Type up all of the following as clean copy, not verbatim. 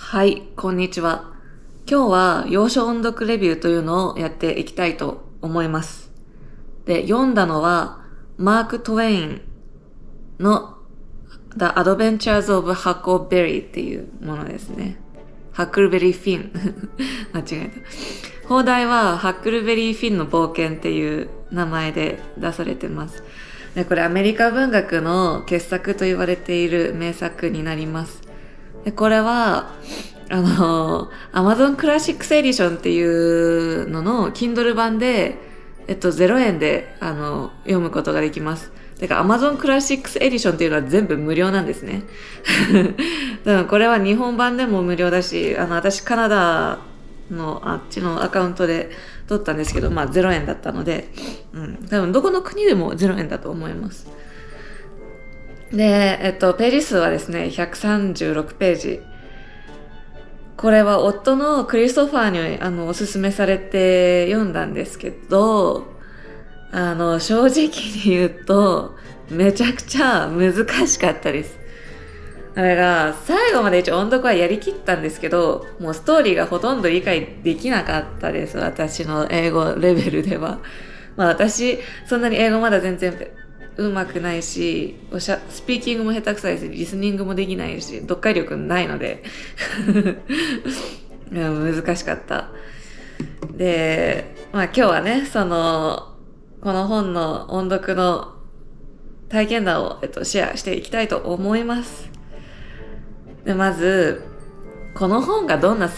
はい、こんにちは。今日は洋書音読レビューというのをやっていきたいと思います。で、読んだのはマーク・トウェインの The Adventures of Huckleberry っていうものですね。ハックルベリー・フィン。間違えた。放題はハックルベリー・フィンの冒険っていう名前で出されてます。で、これアメリカ文学の傑作と言われている名作になります。で、これは、Amazon Classics Edition っていうのの Kindle 版で、0円で、読むことができます。てか Amazon Classics Edition っていうのは全部無料なんですね。多分これは日本版でも無料だし、私カナダのあっちのアカウントで取ったんですけど、0円だったので、多分どこの国でも0円だと思います。で、ページ数はですね、136ページ。これは夫のクリストファーにおすすめされて読んだんですけど、正直に言うと、めちゃくちゃ難しかったです。あれが、最後まで一応音読はやりきったんですけど、もうストーリーがほとんど理解できなかったです。私の英語レベルでは。私、そんなに英語まだ全然うまくないし、スピーキングも下手くさいし、リスニングもできないし、読解力ないので難しかった。で、今日はね、この本の音読の体験談を、シェアしていきたいと思います。で、まず、この本がどんな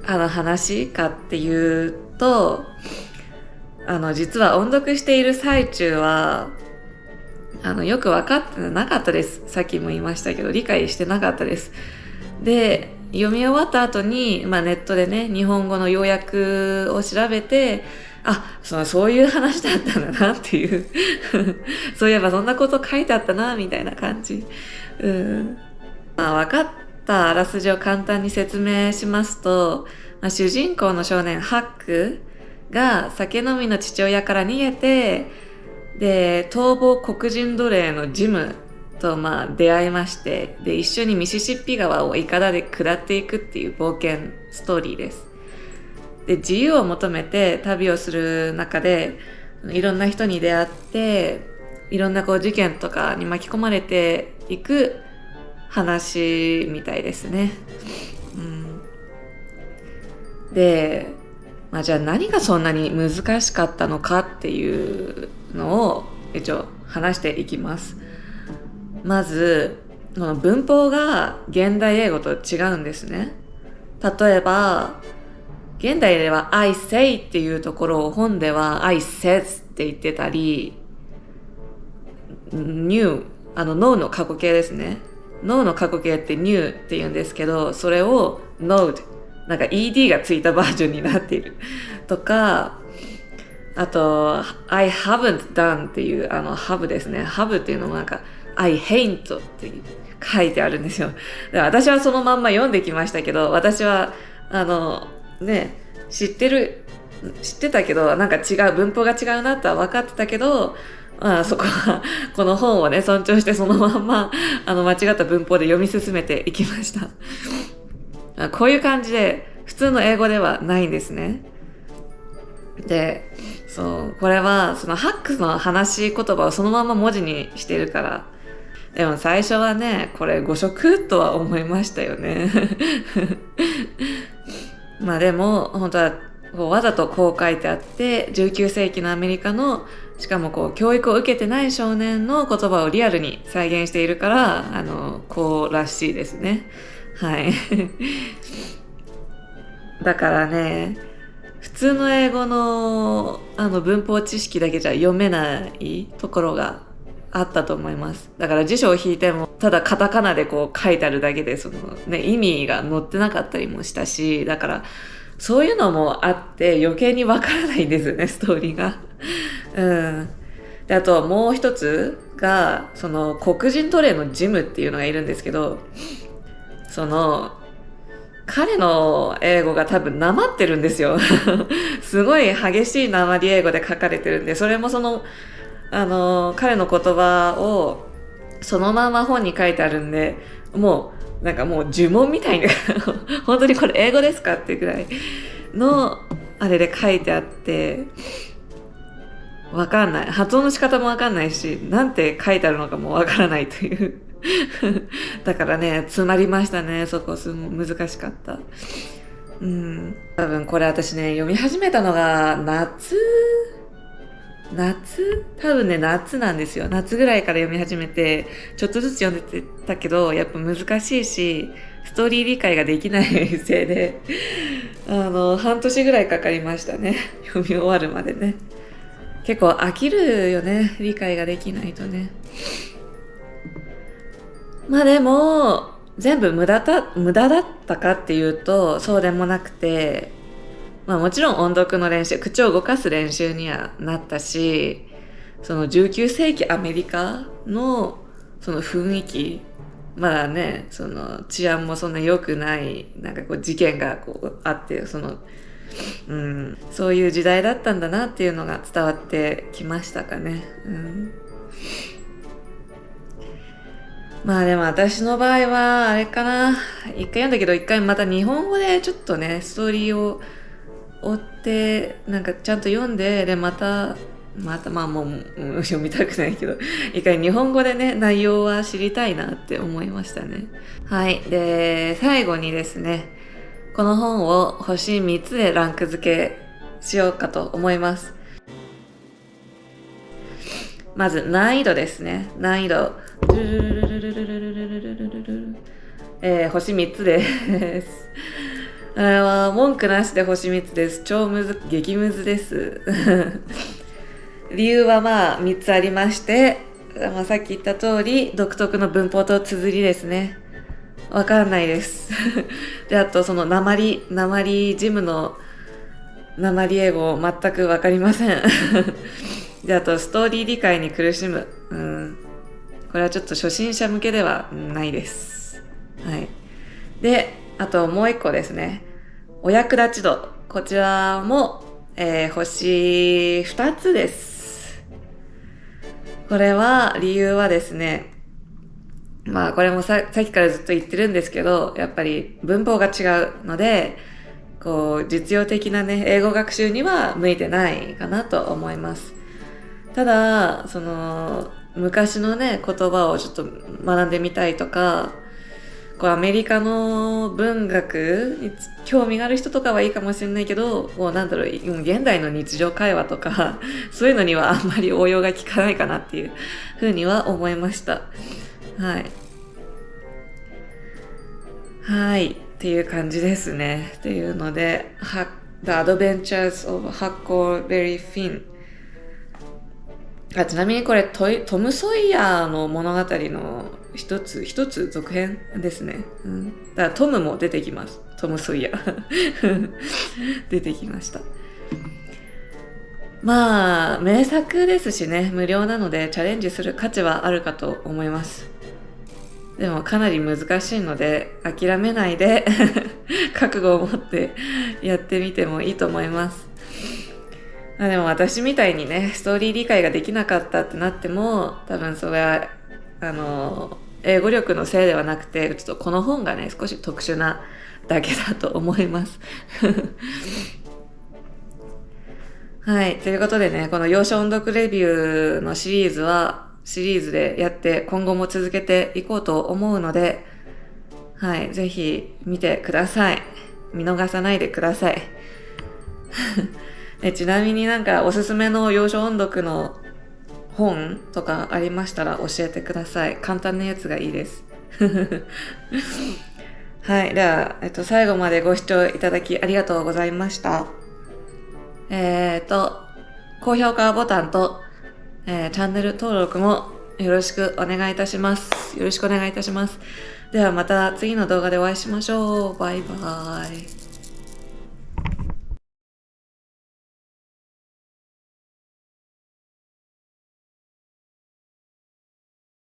話かっていうと、実は音読している最中は、よく分かってなかったです。さっきも言いましたけど、理解してなかったです。で、読み終わった後に、ネットでね、日本語の要約を調べて、そういう話だったんだなっていう。そういえばそんなこと書いてあったな、みたいな感じ。分かったあらすじを簡単に説明しますと、主人公の少年ハックが酒飲みの父親から逃げて、で、逃亡黒人奴隷のジムと出会いまして、で、一緒にミシシッピ川をイカダで下っていくっていう冒険ストーリーです。で、自由を求めて旅をする中で、いろんな人に出会って、いろんな事件とかに巻き込まれていく話みたいですね。で、じゃあ何がそんなに難しかったのかっていうのを一応話していきます。まず、文法が現代英語と違うんですね。例えば、現代では I say っていうところを本では I says って言ってたり、new、No の過去形ですね。No の過去形って new って言うんですけど、それを knowed、なんか ed がついたバージョンになっている。とか、あと、I haven't done っていう、have ですね。have っていうのもI hate って書いてあるんですよ。で、私はそのまんま読んできましたけど、私は、知ってたけど、文法が違うなとは分かってたけど、そこは、この本をね、尊重してそのまんま、間違った文法で読み進めていきました。こういう感じで、普通の英語ではないんですね。で、これは、ハックの話し言葉をそのまま文字にしているから。でも最初はね、これ誤植とは思いましたよね。でも、本当は、わざとこう書いてあって、19世紀のアメリカの、しかも教育を受けてない少年の言葉をリアルに再現しているから、こうらしいですね。はい。だからね、普通の英語の文法知識だけじゃ読めないところがあったと思います。だから辞書を引いてもただカタカナで書いてあるだけで意味が載ってなかったりもしたし、だからそういうのもあって余計にわからないんですよね、ストーリーが。で、あともう一つが黒人奴隷のジムっていうのがいるんですけど、彼の英語が多分なまってるんですよ。すごい激しいなまり英語で書かれてるんで、それも彼の言葉をそのまま本に書いてあるんで、もうなんかもう呪文みたいな本当にこれ英語ですかっていうぐらいのあれで書いてあって、わかんない、発音の仕方もわかんないし、なんて書いてあるのかもわからないというだからね、詰まりましたね。そこ難しかった。多分これ私ね、読み始めたのが多分ね、夏なんですよ。夏ぐらいから読み始めて、ちょっとずつ読んでたけど、やっぱ難しいし、ストーリー理解ができないせいで、半年ぐらいかかりましたね。読み終わるまでね。結構飽きるよね。理解ができないとね。まあでも、全部無駄だったかっていうと、そうでもなくて、まあもちろん音読の練習、口を動かす練習にはなったし、その19世紀アメリカのその雰囲気、まだね、その治安もそんな良くない、なんかこう事件がこうあって、そういう時代だったんだなっていうのが伝わってきましたかね。まあでも私の場合はあれかな、一回読んだけど一回また日本語でちょっとね、ストーリーを追ってなんかちゃんと読んで、でまたまあもう読みたくないけど、一回日本語でね、内容は知りたいなって思いましたね。はい。で、最後にですね、この本を星3つでランク付けしようかと思います。まず難易度ですね。難易度。星3つです。あれは文句なしで星3つです。激ムズです。理由はまあ3つありまして、さっき言った通り独特の文法と綴りですね。わかんないです。で、あとその鉛ジムの鉛英語全くわかりません。で、あとストーリー理解に苦しむ。これはちょっと初心者向けではないです。はい。で、あともう一個ですね。お役立ち度。こちらも、星2つです。これは、理由はですね、まあこれもさっきからずっと言ってるんですけど、やっぱり文法が違うので、こう実用的なね、英語学習には向いてないかなと思います。ただ、その昔のね、言葉をちょっと学んでみたいとか、こうアメリカの文学に興味がある人とかはいいかもしれないけど、こう現代の日常会話とかそういうのにはあんまり応用が効かないかなっていうふうには思いました。はい。はい。っていう感じですね。っていうので、The Adventures of Huckleberry Finn。ちなみにこれトム・ソイヤーの物語の一つ続編ですね。だからトムも出てきます。トム・ソイヤー。出てきました。まあ、名作ですしね、無料なのでチャレンジする価値はあるかと思います。でもかなり難しいので諦めないで覚悟を持ってやってみてもいいと思います。でも私みたいにね、ストーリー理解ができなかったってなっても、多分それは英語力のせいではなくて、ちょっとこの本がね、少し特殊なだけだと思います。はい。ということでね、この洋書音読レビューのシリーズでやって今後も続けていこうと思うので、はい。ぜひ見てください。見逃さないでください。ちなみになんかおすすめの洋書音読の本とかありましたら教えてください。簡単なやつがいいです。はい。では、最後までご視聴いただきありがとうございました。高評価ボタンと、チャンネル登録もよろしくお願いいたします。よろしくお願いいたします。ではまた次の動画でお会いしましょう。バイバイ。